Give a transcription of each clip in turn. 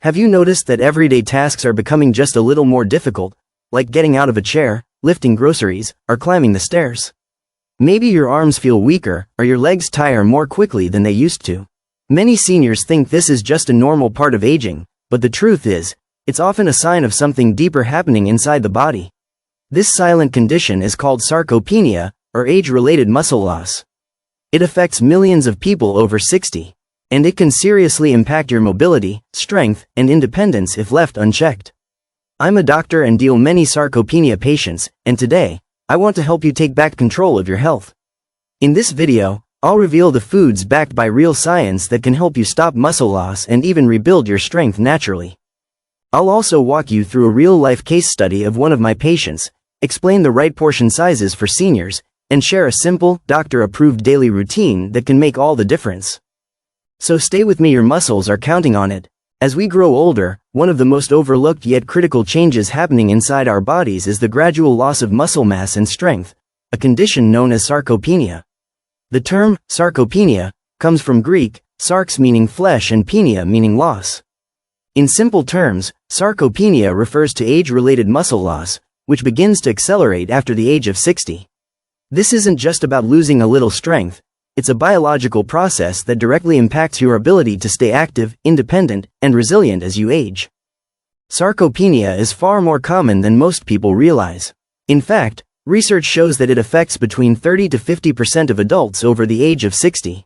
Have you noticed that everyday tasks are becoming just a little more difficult, like getting out of a chair, lifting groceries, or climbing the stairs? Maybe your arms feel weaker, or your legs tire more quickly than they used to. Many seniors think this is just a normal part of aging, but the truth is, it's often a sign of something deeper happening inside the body. This silent condition is called sarcopenia, or age-related muscle loss. It affects millions of people over 60. And it can seriously impact your mobility, strength, and independence if left unchecked. I'm a doctor and deal many sarcopenia patients, and today, I want to help you take back control of your health. In this video, I'll reveal the foods backed by real science that can help you stop muscle loss and even rebuild your strength naturally. I'll also walk you through a real-life case study of one of my patients, explain the right portion sizes for seniors, and share a simple, doctor-approved daily routine that can make all the difference. So stay with me, your muscles are counting on it. As we grow older, one of the most overlooked yet critical changes happening inside our bodies is the gradual loss of muscle mass and strength, a condition known as sarcopenia. The term, sarcopenia, comes from Greek, sarx meaning flesh and penia meaning loss. In simple terms, sarcopenia refers to age-related muscle loss, which begins to accelerate after the age of 60. This isn't just about losing a little strength. It's a biological process that directly impacts your ability to stay active, independent, and resilient as you age. Sarcopenia is far more common than most people realize. In fact, research shows that it affects between 30 to 50% of adults over the age of 60.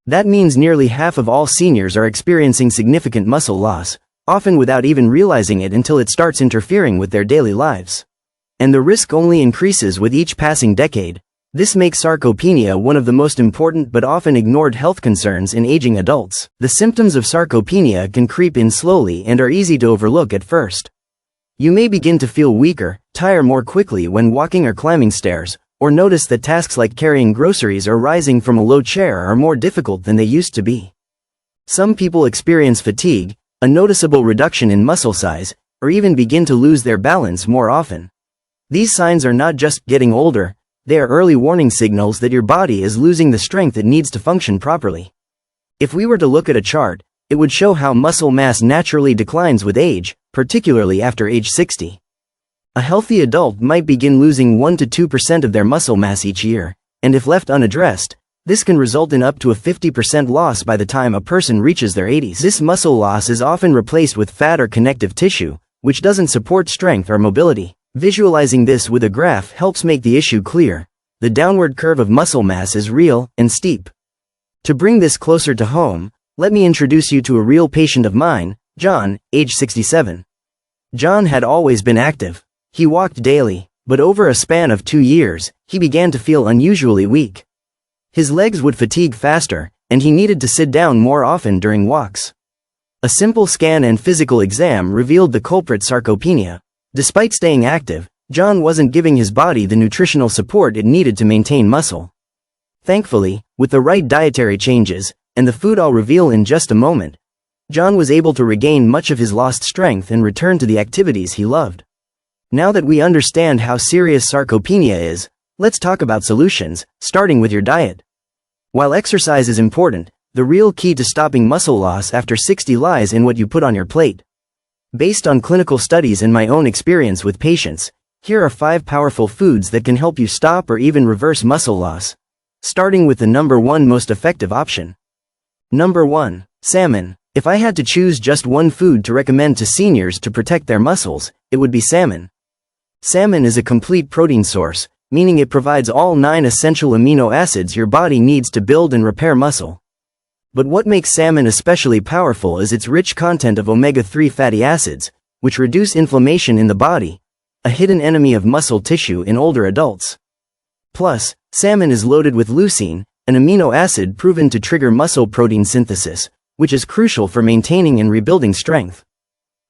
That means nearly half of all seniors are experiencing significant muscle loss, often without even realizing it until it starts interfering with their daily lives. And the risk only increases with each passing decade. This makes sarcopenia one of the most important but often ignored health concerns in aging adults. The symptoms of sarcopenia can creep in slowly and are easy to overlook at first. You may begin to feel weaker, tire more quickly when walking or climbing stairs, or notice that tasks like carrying groceries or rising from a low chair are more difficult than they used to be. Some people experience fatigue, a noticeable reduction in muscle size, or even begin to lose their balance more often. These signs are not just getting older. They are early warning signals that your body is losing the strength it needs to function properly. If we were to look at a chart, it would show how muscle mass naturally declines with age, particularly after age 60. A healthy adult might begin losing 1 to 2% of their muscle mass each year, and if left unaddressed, this can result in up to a 50% loss by the time a person reaches their 80s. This muscle loss is often replaced with fat or connective tissue, which doesn't support strength or mobility. Visualizing this with a graph helps make the issue clear. The downward curve of muscle mass is real and steep. To bring this closer to home, let me introduce you to a real patient of mine, John, age 67. John had always been active. He walked daily, but over a span of 2 years, he began to feel unusually weak. His legs would fatigue faster, and he needed to sit down more often during walks. A simple scan and physical exam revealed the culprit, sarcopenia. Despite staying active, John wasn't giving his body the nutritional support it needed to maintain muscle. Thankfully, with the right dietary changes, and the food I'll reveal in just a moment, John was able to regain much of his lost strength and return to the activities he loved. Now that we understand how serious sarcopenia is, let's talk about solutions, starting with your diet. While exercise is important, the real key to stopping muscle loss after 60 lies in what you put on your plate. Based on clinical studies and my own experience with patients, here are 5 powerful foods that can help you stop or even reverse muscle loss. Starting with the number 1 most effective option. Number 1. Salmon. If I had to choose just one food to recommend to seniors to protect their muscles, it would be salmon. Salmon is a complete protein source, meaning it provides all 9 essential amino acids your body needs to build and repair muscle. But what makes salmon especially powerful is its rich content of omega-3 fatty acids, which reduce inflammation in the body, a hidden enemy of muscle tissue in older adults. Plus, salmon is loaded with leucine, an amino acid proven to trigger muscle protein synthesis, which is crucial for maintaining and rebuilding strength.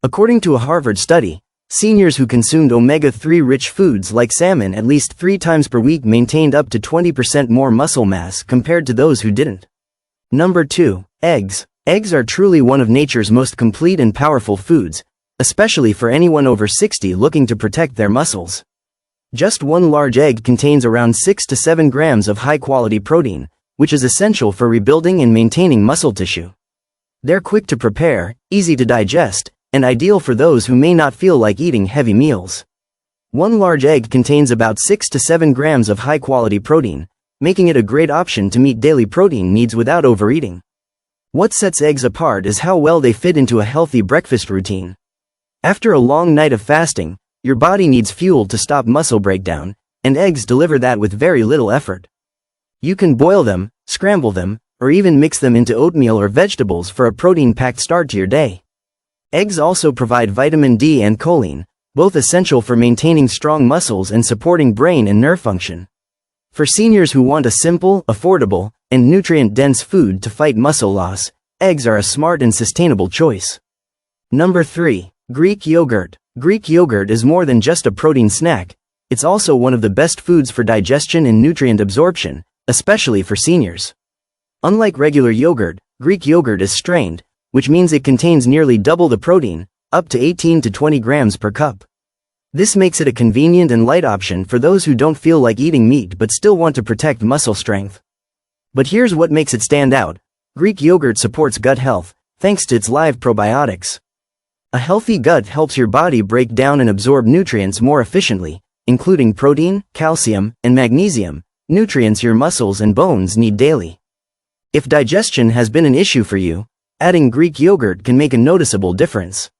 According to a Harvard study, seniors who consumed omega-3 rich foods like salmon at least 3 times per week maintained up to 20% more muscle mass compared to those who didn't. Number 2. Eggs. Eggs are truly one of nature's most complete and powerful foods, especially for anyone over 60 looking to protect their muscles. Just one large egg contains around 6 to 7 grams of high-quality protein, which is essential for rebuilding and maintaining muscle tissue. They're quick to prepare, easy to digest, and ideal for those who may not feel like eating heavy meals. One large egg contains about 6 to 7 grams of high-quality protein, making it a great option to meet daily protein needs without overeating. What sets eggs apart is how well they fit into a healthy breakfast routine. After a long night of fasting, your body needs fuel to stop muscle breakdown, and eggs deliver that with very little effort. You can boil them, scramble them, or even mix them into oatmeal or vegetables for a protein-packed start to your day. Eggs also provide vitamin D and choline, both essential for maintaining strong muscles and supporting brain and nerve function. For seniors who want a simple, affordable, and nutrient-dense food to fight muscle loss, eggs are a smart and sustainable choice. Number 3. Greek yogurt. Greek yogurt is more than just a protein snack, it's also one of the best foods for digestion and nutrient absorption, especially for seniors. Unlike regular yogurt, Greek yogurt is strained, which means it contains nearly double the protein, up to 18 to 20 grams per cup. This makes it a convenient and light option for those who don't feel like eating meat but still want to protect muscle strength. But here's what makes it stand out. Greek yogurt supports gut health, thanks to its live probiotics. A healthy gut helps your body break down and absorb nutrients more efficiently, including protein, calcium, and magnesium, nutrients your muscles and bones need daily. If digestion has been an issue for you, adding Greek yogurt can make a noticeable difference.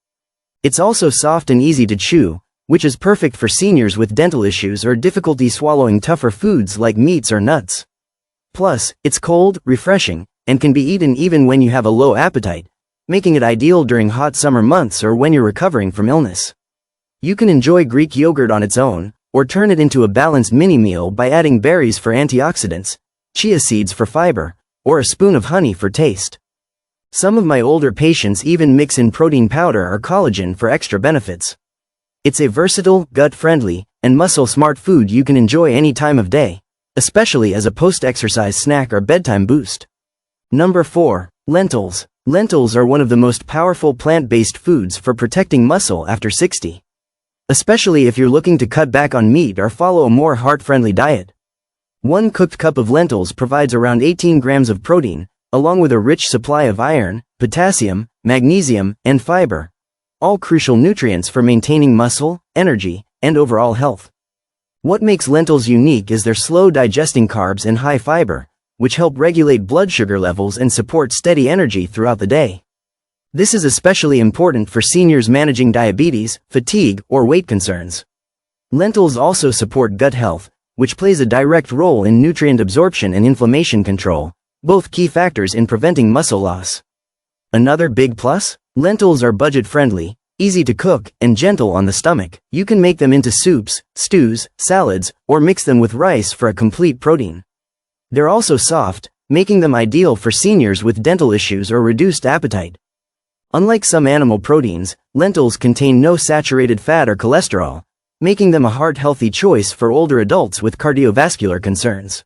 It's also soft and easy to chew, which is perfect for seniors with dental issues or difficulty swallowing tougher foods like meats or nuts. Plus, it's cold, refreshing, and can be eaten even when you have a low appetite, making it ideal during hot summer months or when you're recovering from illness. You can enjoy Greek yogurt on its own, or turn it into a balanced mini-meal by adding berries for antioxidants, chia seeds for fiber, or a spoon of honey for taste. Some of my older patients even mix in protein powder or collagen for extra benefits. It's a versatile, gut-friendly, and muscle-smart food you can enjoy any time of day, especially as a post-exercise snack or bedtime boost. Number 4. Lentils. Lentils are one of the most powerful plant-based foods for protecting muscle after 60. Especially if you're looking to cut back on meat or follow a more heart-friendly diet. One cooked cup of lentils provides around 18 grams of protein, along with a rich supply of iron, potassium, magnesium, and fiber, all crucial nutrients for maintaining muscle, energy, and overall health. What makes lentils unique is their slow digesting carbs and high fiber, which help regulate blood sugar levels and support steady energy throughout the day. This is especially important for seniors managing diabetes, fatigue, or weight concerns. Lentils also support gut health, which plays a direct role in nutrient absorption and inflammation control, both key factors in preventing muscle loss. Another big plus? Lentils are budget-friendly, easy to cook, and gentle on the stomach. You can make them into soups, stews, salads, or mix them with rice for a complete protein. They're also soft, making them ideal for seniors with dental issues or reduced appetite. Unlike some animal proteins, lentils contain no saturated fat or cholesterol, making them a heart-healthy choice for older adults with cardiovascular concerns.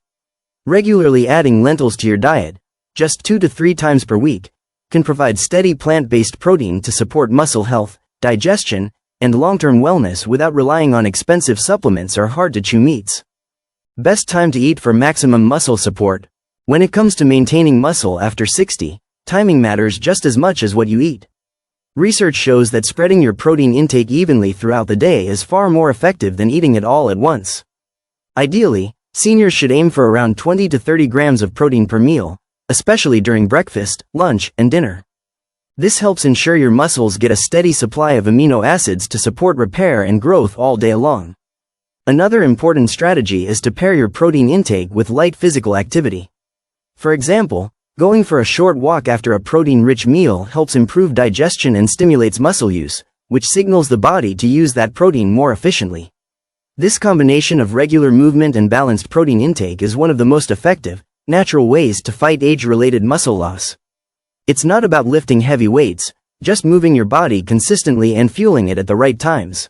Regularly adding lentils to your diet, just 2 to 3 times per week, can provide steady plant-based protein to support muscle health, digestion, and long-term wellness without relying on expensive supplements or hard-to-chew meats. Best time to eat for maximum muscle support. When it comes to maintaining muscle after 60, timing matters just as much as what you eat. Research shows that spreading your protein intake evenly throughout the day is far more effective than eating it all at once. Ideally, seniors should aim for around 20 to 30 grams of protein per meal, especially during breakfast, lunch, and dinner. This helps ensure your muscles get a steady supply of amino acids to support repair and growth all day long. Another important strategy is to pair your protein intake with light physical activity. For example, going for a short walk after a protein-rich meal helps improve digestion and stimulates muscle use, which signals the body to use that protein more efficiently. This combination of regular movement and balanced protein intake is one of the most effective, natural ways to fight age-related muscle loss. It's not about lifting heavy weights, just moving your body consistently and fueling it at the right times.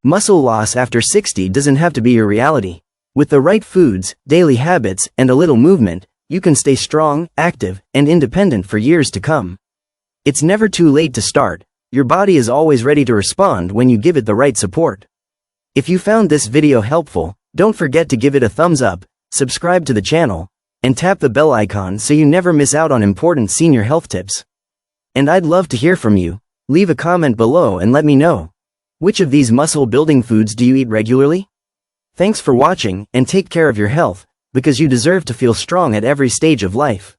Muscle loss after 60 doesn't have to be your reality. With the right foods, daily habits, and a little movement, you can stay strong, active, and independent for years to come. It's never too late to start. Your body is always ready to respond when you give it the right support. If you found this video helpful, don't forget to give it a thumbs up, subscribe to the channel, and tap the bell icon so you never miss out on important senior health tips. And I'd love to hear from you. Leave a comment below and let me know. Which of these muscle-building foods do you eat regularly? Thanks for watching, and take care of your health, because you deserve to feel strong at every stage of life.